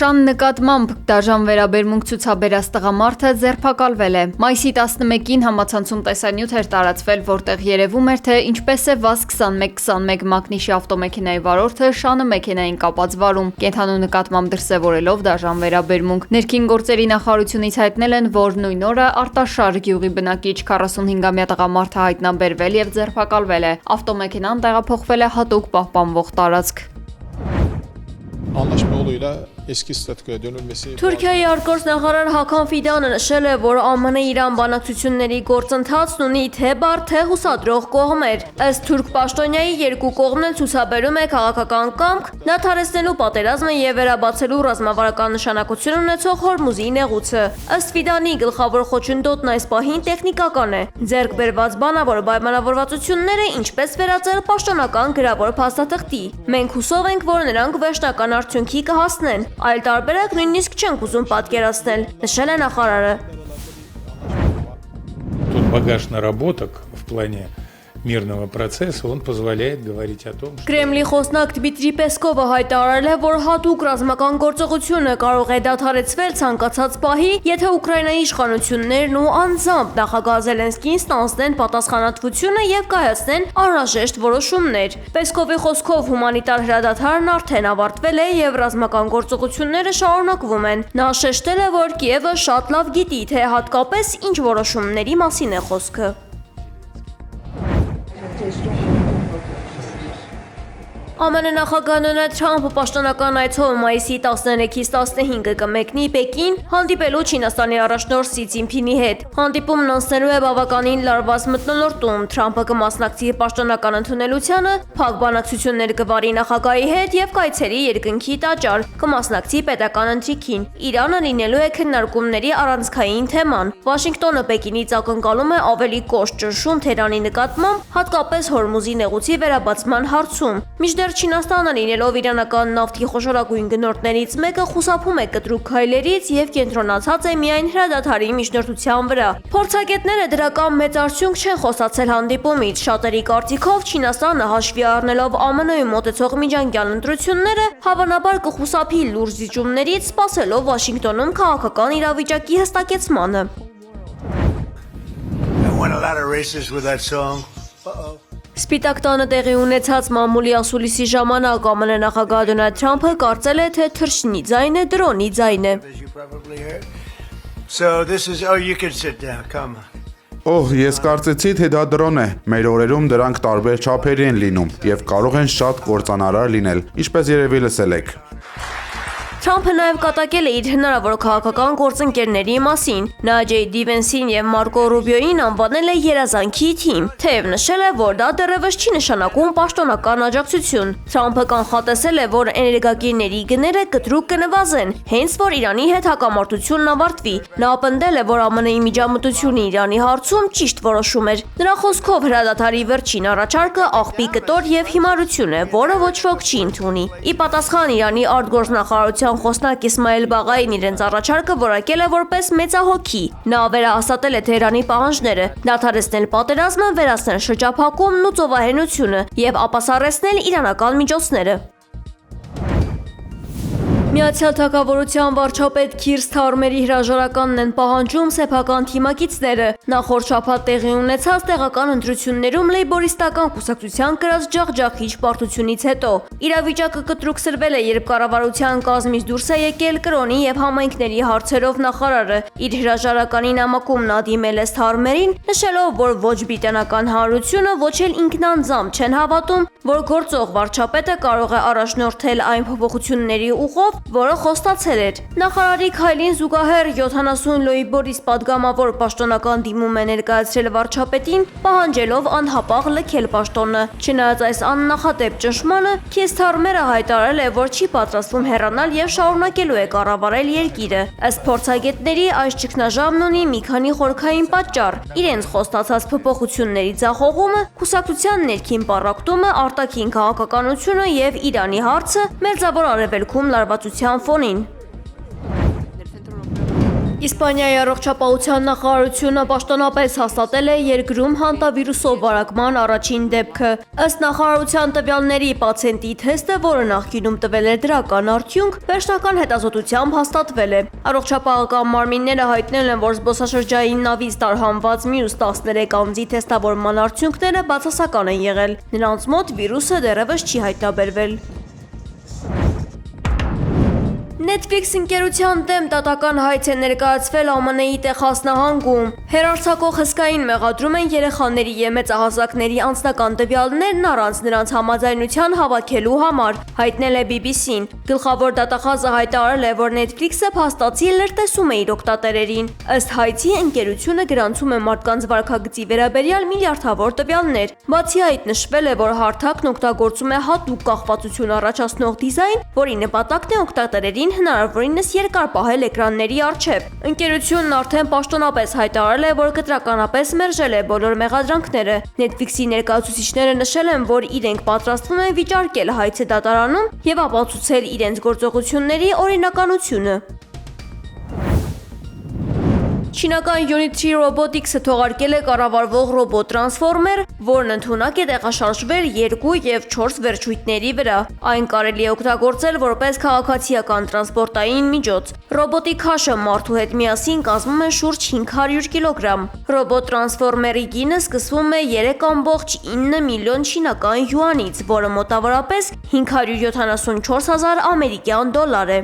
Շան նկատմամբ դաժան վերաբերմունք ցուցաբերած տղամարդը ձերբակալվել է։ Մայիսի 11-ին համացանցում տեսանյութ էր տարածվել, որտեղ երևում էր, թե ինչպես է ՎԱԶ-2121 մակնիշի ավտոմեքենայի վարորդը Շանը մեքենային կապած վարում, կենթանու նկատմամբ դրսևորելով դաժան վերաբերմունք։ Ներքին գործերի նախարարությունից հայտնել են, որ նույն օրը Արտաշար գյուղի բնակիչ 45-ամյա տղամարդը հայտնաբերվել եւ ձերբակալվել է։ Ավտոմեքենան տեղափոխվել է հատուկ պահպանվող տարածք։ Anlaşma yoluyla eski statükoya dönülmesi... Թուրքիայի արտգործնախարար Հական Ֆիդանը նշել է, որ ԱՄՆ-Իրան բանակցությունների գործընթացն ունի թե բար, թե հուսադրող կողմեր։ Ըստ թուրք պաշտոնյայի երկու կողմն էլ ցուցաբերում է քաղաքական կամք դադարեցնելու պատերազմը եւ վերաբացելու ռազմավարական նշանակություն ունեցող Հորմուզի նեղուցը։ Ըստ Ֆիդանի գլխավոր խոչընդոտն այս պահին տեխնիկական է։ Ձեռք բերված բանավոր պայմանավորվածությունները ինչպես վերածել պաշտոնական գրավոր փաստաթղթի։ Մենք հուսով ենք, որ նրանք վերջնական արդյունքի կհասնեն, այլ տարբերակ նույնիսկ չենք ուզում պատկերացնել, նշել է նախարարը։ Тут багаж наработок в плане мирного процесса, он позволяет говорить о том, что... Կրեմլի խոսնակ Դմիտրի Պեսկովը հայտարարել է, որ հատուկ ռազմական գործողությունը կարող է դադարեցվել ցանկացած պահի, եթե Ուկրաինայի իշխանություններն ու անձամբ նախագահ Զելենսկին ստանձնեն պատասխանատվությունը եւ կայացնեն անհրաժեշտ որոշումներ։ Պեսկովի խոսքով հումանիտար հրադադարն արդեն ավարտվել է եւ ռազմական գործողությունները շարունակվում են։ Նա շեշտել է, որ Կիևը շատ լավ գիտի, թե հատկապես ինչ որոշումների մասին է խոսքը։ ԱՄՆ նախագահ Դոնալդ Թրամփը պաշտոնական այցով մայիսի 13-ից 15 կմեկնի Պեկին հանդիպելու Չինաստանի առաջնորդ Սի Ցզինփինի հետ։ Հանդիպումն անցնելու է բավականին լարված մթնոլորտում։ Թրամփը կմասնակցի պաշտոնական ընդունելությանը, փակ բանակցություններ կվարի նախագահի հետ եւ կայցելի երկնքի տաճար, կմասնակցի պետական ընթրիքին։ Իրանը լինելու է քննարկումների առանցքային թեման։ Վաշինգտոնը Պեկինից ակնկալում է ավելի կոշտ ճնշում Թեհրանի նկատմամբ, հատկապես Հորմուզի նեղուցի վերաբացման հարցում։ Մինչդեռ Չինաստանը լինելով իրանական նավթի խոշորագույն գնորդներից մեկը խուսափում է կտրուկ քայլերից եւ կենտրոնացած է միայն հրադադարի միջնորդության վրա։ Փորձագետները դրական մեծ արդյունք չեն խոսացել հանդիպումից։ Շատերի կարծիքով Չինաստանը հաշվի առնելով ԱՄՆ-ում մոտեցող միջանկյալ ընտրությունները հավանաբար կխուսափի լուրջ զիջումներից, սպասելով Վաշինգտոնում քաղաքական իրավիճակի հստակեցմանը։ Սպիտակ տանը տեղի ունեցած մամուլի ասուլիսի ժամանակ ԱՄՆ նախագահ Դոնալդ Թրամփը կարծել է, թե թռչնի ձայնը դրոնի ձայն է։ Ես կարծեցի, թե դա դրոն է։ Մեր օրերում դրանք տարբեր չափերի են լինում եւ կարող են շատ կործանարար լինել, ինչպես երևի լսել եք։ Թրամփը նաև կատակել է իր հնարավոր քաղաքական գործընկերների մասին։ Նա Ջեյ Վենսին եւ Մարկո Ռուբիոյին անվանել է երազանքի թիմ, թեև նշել է, որ դա դեռևս չի նշանակում պաշտոնական աջակցություն։ Թրամփը կանխատեսել է, որ էներգակիրների գները կտրուկ կնվազեն, հենց որ Իրանի հետ հակամարտությունն ավարտվի։ Նա պնդել է, որ ԱՄՆ-ի միջամտությունը Իրանի հարցում ճիշտ որոշում էր։ Նրա խոսքով հրադադարի վերջին առաջարկը աղբի կտոր եւ հիմարություն է, որը ոչ ոք չի ընդունի։ Ի պատասխան Իրանի արտգործնախարարության խոսնակ Իսմայել Բաղային իրենց առաջարկը որակել է որպես մեծահոգի։ Նա վերահաստատել է Թեհրանի պահանջները՝ դադարեցնել պատերազմը, վերացնել շրջափակումն ու ծովահենությունը եւ ապասառեցնել իրանական միջոցները։ Միացյալ Թագավորության վարչապետ Քիր Սթարմերի հրաժարականն են պահանջում սեփական թիմակիցները։ Նախորդ շաբաթ տեղի ունեցած տեղական ընտրություններում լեյբորիստական կուսակցության կրած ջախջախիչ պարտությունից հետո իրավիճակը կտրուկսրվել է, երբ կառավարության կազմից դուրս է եկել կրոնի եւ համայնքների հարցերով նախարարը։ Իր հրաժարականի նամակում նա դիմել է Սթարմերին, նշելով, որ ոչ բրիտանական հանրությունը, ոչ էլ ինքնանձամբ չեն հավատում, որ գործող վարչապետը կարող է առաջնորդել այն փոփոխությունների ուղով, որը խոստացել էր։ Նախարարի քայլին զուգահեռ 70 լոյբորիստ падգամավոր պաշտոնական դիմում է ներկայացրել վարչապետին, պահանջելով անհապաղ լքել պաշտոնը։ Չնայած այս աննախադեպ ճնշմանը, Քիր Սթարմերը հայտարարել է, որ չի պատրաստվում հեռանալ եւ շարունակելու է կառավարել երկիրը։ Ըստ փորձագետների, այս ճգնաժամն ունի մի քանի խորքային պատճառ։ Իրենց խոստացած փոփոխությունների ձախողումը, կուսակցության ներքին պառակտումը, արտաքին քաղաքականությունը եւ Իրանի հարցը Մերձավոր Արևելքում լարվածության ֆոնին։ Իսպանիայի առողջապահության նախարարությունը պաշտոնապես հաստատել է երկրում հանտավիրուսով վարակման առաջին դեպքը։ Ըստ նախարարության տվյալների, պացիենտի թեստը, որը նախկինում տվել էր դրական արդյունք, վերջնական հետազոտությամբ հաստատվել է։ Առողջապահական մարմինները հայտնել են, որ զբոսաշրջային նավից տարհանված մյուս 13 անձի թեստավորման արդյունքները բացասական են եղել։ Նրանց մոտ վիրուսը դեռևս չի հայտնաբերվել։ Netflix ընկերության դեմ դատական հայց է ներկայացվել ԱՄՆ-ի Տեխաս նահանգում։ Հեռարձակող հսկային մեղադրում են երեխաների և մեծահասակների անձնական տվյալներն առանց նրանց համաձայնության հավաքելու համար, հայտնել է BBC-ն։ Գլխավոր դատախազը հայտարարել է, որ Netflix-ը փաստացի լրտեսում է իր օգտատերերին։ Ըստ հայցի, ընկերությունը գրանցում է մարդկանց վարքագծի վերաբերյալ միլիարդավոր տվյալներ։ Բացի այդ, նշվել է, որ հարթակն օգտագործում է հատուկ կախվածություն առաջացնող դիզայն, որի նպատակն է օգտատերերին հնարավորինս երկար պահել էկրանների առջև։ Ընկերությունն արդեն պաշտոնապես հայտարարել է, որ կտրականապես մերժել է բոլոր մեղադրանքները։ Netflix-ի ներկայացուցիչները նշել են, որ իրենք պատրաստվում են վիճարկել հայցը դատարանում եւ ապացուցել իրենց գործողությունների օրինականությունը։ Չինական Unity Robotics-ը թողարկել է կառավարվող ռոբոտ տրանսֆորմեր, որն ընդունակ է տեղաշարժվել 2 և 4 վերջույթների վրա։ Այն կարելի է օգտագործել որպես քաղաքացիական տրանսպորտային միջոց։ Ռոբոտի քաշը մարդու հետ միասին կազմում է շուրջ 500 կիլոգրամ։ Ռոբոտ տրանսֆորմերի գինը սկսվում է 3.9 միլիոն չինական յուանից, որը մոտավորապես 574 000 ամերիկյան դոլար է։